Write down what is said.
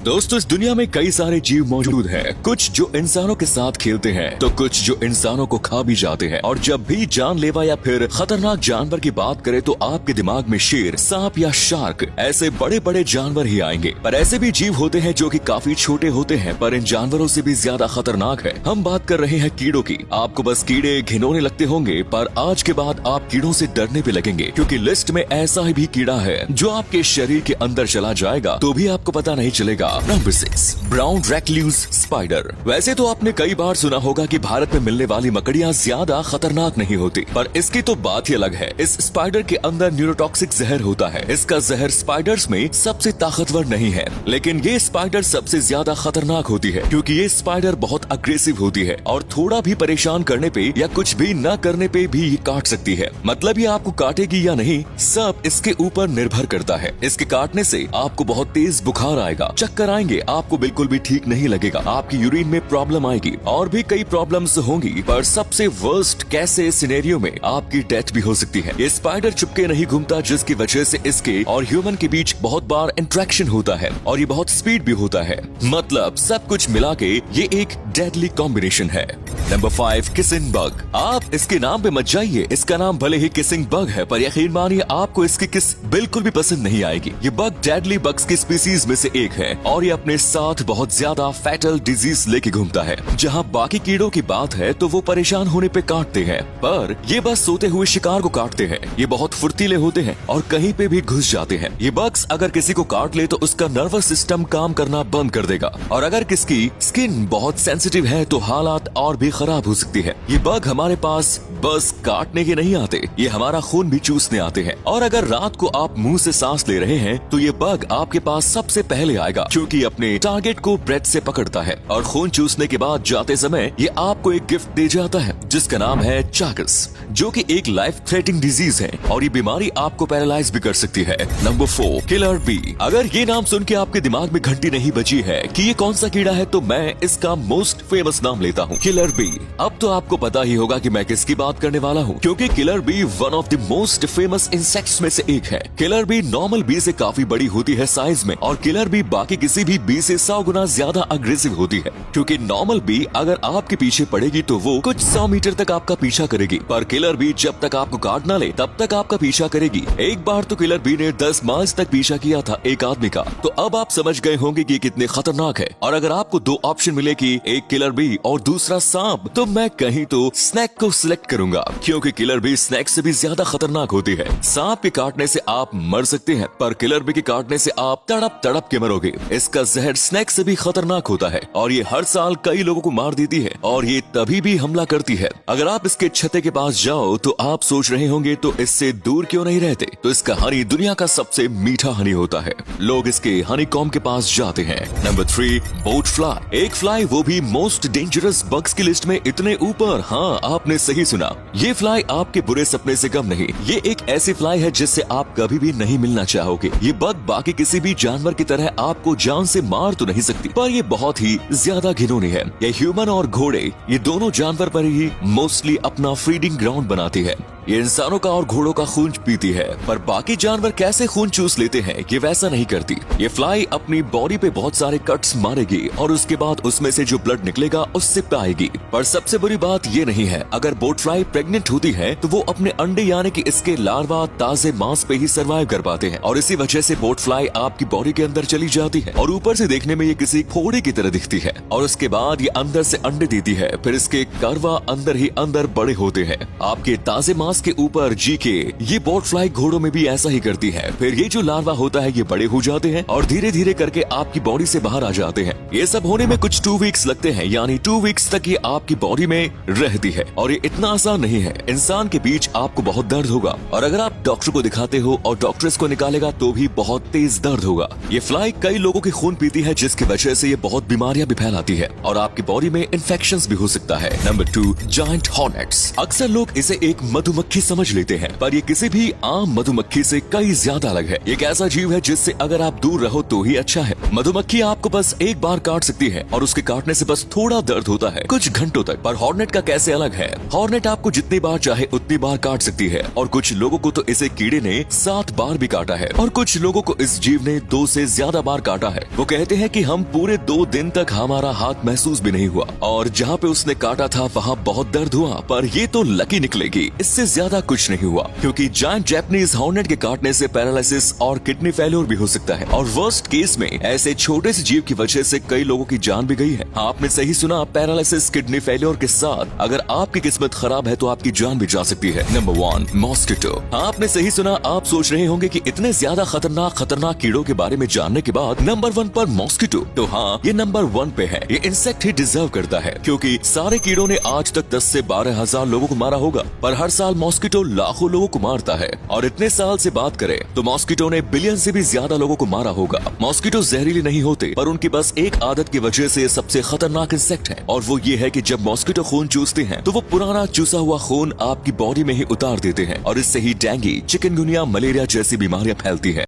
दोस्तों, इस दुनिया में कई सारे जीव मौजूद हैं। कुछ जो इंसानों के साथ खेलते हैं तो कुछ जो इंसानों को खा भी जाते हैं। और जब भी जानलेवा या फिर खतरनाक जानवर की बात करें तो आपके दिमाग में शेर, सांप या शार्क ऐसे बड़े बड़े जानवर ही आएंगे। पर ऐसे भी जीव होते हैं जो कि काफी छोटे होते हैं पर इन जानवरों से भी ज्यादा खतरनाक है। हम बात कर रहे हैं कीड़ों की। आपको बस कीड़े घिनौने लगते होंगे पर आज के बाद आप कीड़ों से डरने भी लगेंगे, क्योंकि लिस्ट में ऐसा ही भी कीड़ा है जो आपके शरीर के अंदर चला जाएगा तो भी आपको पता नहीं चलेगा। Number 6, brown recluse spider. वैसे तो आपने कई बार सुना होगा कि भारत में मिलने वाली मकड़ियां ज्यादा खतरनाक नहीं होती, पर इसकी तो बात ही अलग है। इस स्पाइडर के अंदर न्यूरोटॉक्सिक जहर होता है। इसका जहर स्पाइडर्स में सबसे ताकतवर नहीं है, लेकिन ये स्पाइडर सबसे ज्यादा खतरनाक होती है, क्योंकि ये स्पाइडर बहुत अग्रेसिव होती है और थोड़ा भी परेशान करने पे या कुछ भी न करने पे भी ये काट सकती है। मतलब ये आपको काटेगी या नहीं, सब इसके ऊपर निर्भर करता है। इसके काटने से आपको बहुत तेज बुखार आएगा, चक्कर आएंगे, आपको बिल्कुल भी ठीक नहीं लगेगा, आपकी यूरिन में प्रॉब्लम आएगी और भी कई प्रॉब्लम्स होंगी। पर सबसे वर्स्ट कैसे सिनेरियो में आपकी डेथ भी हो सकती है। ये स्पाइडर चुपके नहीं घूमता, जिसकी वजह से इसके और ह्यूमन के बीच बहुत बार इंटरेक्शन होता है और ये बहुत स्पीड भी होता है। मतलब सब कुछ मिला के ये एक डेडली कॉम्बिनेशन है। Number 5, kissing bug. आप इसके नाम पे मत जाइए। इसका नाम भले ही किसिंग बग है पर यकीन मानिए आपको इसकी किस बिल्कुल भी पसंद नहीं आएगी। ये बग डेडली बग्स की स्पीसीज में से एक है और ये अपने साथ बहुत ज्यादा फैटल डिजीज लेके घूमता है। जहाँ बाकी कीड़ों की बात है तो वो परेशान होने पे काटते हैं, पर ये बस सोते हुए शिकार को काटते हैं। ये बहुत फुर्तीले होते हैं और कहीं पे भी घुस जाते हैं। ये बग्स अगर किसी को काट ले तो उसका नर्वस सिस्टम काम करना बंद कर देगा, और अगर किसकी स्किन बहुत सेंसिटिव है तो हालात और भी खराब हो सकती है। ये बग हमारे पास बस काटने के नहीं आते, ये हमारा खून भी चूसने आते हैं। और अगर रात को आप मुंह से सांस ले रहे हैं तो ये बग आपके पास सबसे पहले आएगा, क्योंकि अपने टारगेट को ब्रेथ से पकड़ता है। और खून चूसने के बाद जाते समय ये आपको एक गिफ्ट दे जाता है जिसका नाम है चागस, जो कि एक लाइफ थ्रेटनिंग डिजीज है और ये बीमारी आपको पैरालाइज भी कर सकती है। Number 4, killer bee. अगर ये नाम सुन के आपके दिमाग में घंटी नहीं बजी है कि ये कौन सा कीड़ा है, तो मैं इसका मोस्ट फेमस नाम लेता हूँ, किलर बी। अब तो आपको पता ही होगा कि मैं किसकी बात करने वाला हूँ, क्योंकि killer bee one of the most famous insects में से एक है। किलर बी नॉर्मल बी से काफी बड़ी होती है साइज में, और किलर बी बाकी किसी भी बी से 100 गुना ज्यादा अग्रेसिव होती है। क्योंकि नॉर्मल बी अगर आपके पीछे पड़ेगी तो वो कुछ 100 मीटर तक आपका पीछा करेगी, पर किलर बी जब तक आपको काट ना ले तब तक आपका पीछा करेगी। एक बार तो किलर बी ने 10 माइल तक पीछा किया था एक आदमी का। तो अब आप समझ गए होंगे कि कितने खतरनाक है। और अगर आपको 2 ऑप्शन मिले कि एक किलर बी और दूसरा सांप, तो मैं कहीं तो स्नेक को सिलेक्ट करूंगा, क्योंकि किलर बी स्नेक से भी ज्यादा खतरनाक होती है। सांप के काटने से आप मर सकते हैं, पर किलर बी के काटने से आप तड़प तड़प के मरोगे। इसका जहर स्नेक से भी खतरनाक होता है और ये हर साल कई लोगों को मार देती है, और ये तभी भी हमला करती है। अगर आप इसके छत्ते के पास जाओ तो आप सोच रहे होंगे तो इससे दूर क्यों नहीं रहते, तो इसका हनी दुनिया का सबसे मीठा हनी होता है। लोग इसके हनी कॉम के पास जाते हैं। Number 3, boat fly. एक फ्लाई, वो भी मोस्ट डेंजरस बग्स की लिस्ट में इतने ऊपर। हाँ, आपने सही सुना, ये फ्लाई आपके बुरे सपने से कम नहीं। ये एक ऐसी फ्लाई है जिससे आप कभी भी नहीं मिलना चाहोगे। ये बग बाकी किसी भी जानवर की तरह आपको जान से मार तो नहीं सकती, पर ये बहुत ही ज्यादा घिनौनी है। ये ह्यूमन और घोड़े, ये दोनों जानवर पर ही मोस्टली अपना फीडिंग ग्राउंड बनाती है। ये इंसानों का और घोड़ों का खून पीती है, पर बाकी जानवर कैसे खून चूस लेते हैं ये वैसा नहीं करती। ये फ्लाई अपनी बॉडी पे बहुत सारे कट्स मारेगी और उसके बाद उसमें से जो ब्लड निकलेगा उससे पाएगी। पर सबसे बुरी बात ये नहीं है, अगर बोट फ्लाई प्रेग्नेंट होती है तो वो अपने अंडे यानी कि इसके लार्वा ताजे मांस पे ही सर्वाइव कर पाते हैं, और इसी वजह से बोट फ्लाई आपकी बॉडी के अंदर चली जाती है और ऊपर से देखने में ये किसी घोड़े की तरह दिखती है। और उसके बाद ये अंदर से अंडे देती है, फिर इसके कार्वा अंदर ही अंदर बड़े होते हैं आपके ताजे मांस के ऊपर जी के। ये बोट फ्लाई घोड़ों में भी ऐसा ही करती है। फिर ये जो लार्वा होता है ये बड़े हो जाते हैं और धीरे धीरे करके आपकी बॉडी से बाहर आ जाते हैं। ये सब होने में कुछ 2 वीक्स लगते हैं, यानी 2 वीक्स तक ये आपकी बॉडी में रहती है। और ये इतना आसान नहीं है, इंसान के बीच आपको बहुत दर्द होगा, और अगर आप डॉक्टर को दिखाते हो और डॉक्टर इसको निकालेगा तो भी बहुत तेज दर्द होगा। ये फ्लाई कई लोगों के खून पीती है, जिसकी वजह से ये बहुत बीमारियां भी फैलाती है और आपकी बॉडी में इन्फेक्शंस भी हो सकता है। Number 2, giant hornets. अक्सर लोग इसे एक मधुमक्खी मधुमक्खी समझ लेते हैं, पर ये किसी भी आम मधुमक्खी से कई ज्यादा अलग है। एक ऐसा जीव है जिससे अगर आप दूर रहो तो ही अच्छा है। मधुमक्खी आपको बस एक बार काट सकती है और उसके काटने से बस थोड़ा दर्द होता है कुछ घंटों तक। पर हॉर्नेट का कैसे अलग है? हॉर्नेट आपको जितनी बार चाहे उतनी बार काट सकती है और कुछ लोगों को तो इसे कीड़े ने 7 बार भी काटा है और कुछ लोगों को इस जीव ने 2 से ज्यादा बार काटा है। वो कहते हैं कि हम पूरे 2 दिन तक हमारा हाथ महसूस भी नहीं हुआ और जहाँ पे उसने काटा था वहाँ बहुत दर्द हुआ, पर ये तो लकी निकलेगी, इससे ज्यादा कुछ नहीं हुआ क्योंकि जायंट जैपनीज हॉर्नेट के काटने से पैरालिसिस और किडनी फेल्योर भी हो सकता है और वर्स्ट केस में ऐसे छोटे से जीव की वजह से कई लोगों की जान भी गई है। आपने सही सुना, पैरालिसिस, किडनी फेल्योर के साथ अगर आपकी किस्मत खराब है तो आपकी जान भी जा सकती है। Number 1, mosquito. आपने सही सुना, आप सोच रहे होंगे कि इतने ज्यादा खतरनाक कीड़ों के बारे में जानने के बाद नंबर 1 पर मॉस्किटो, तो हाँ, ये नंबर 1 पे है। ये इंसेक्ट ही डिजर्व करता है क्योंकि सारे कीड़ों ने आज तक 10 से 12 हजार लोगों को मारा होगा, पर हर साल मॉस्किटो लाखों लोगों को मारता है और इतने साल से बात करें तो मॉस्किटो ने बिलियन से भी ज्यादा लोगों को मारा होगा। मॉस्किटो जहरीले नहीं होते, पर उनकी बस एक आदत की वजह से सबसे खतरनाक इंसेक्ट है और वो ये है कि जब मॉस्किटो खून चूसते हैं तो वो पुराना चूसा हुआ खून आपकी बॉडी में ही उतार देते हैं और इससे ही डेंगू, चिकनगुनिया, मलेरिया जैसी बीमारियां फैलती है।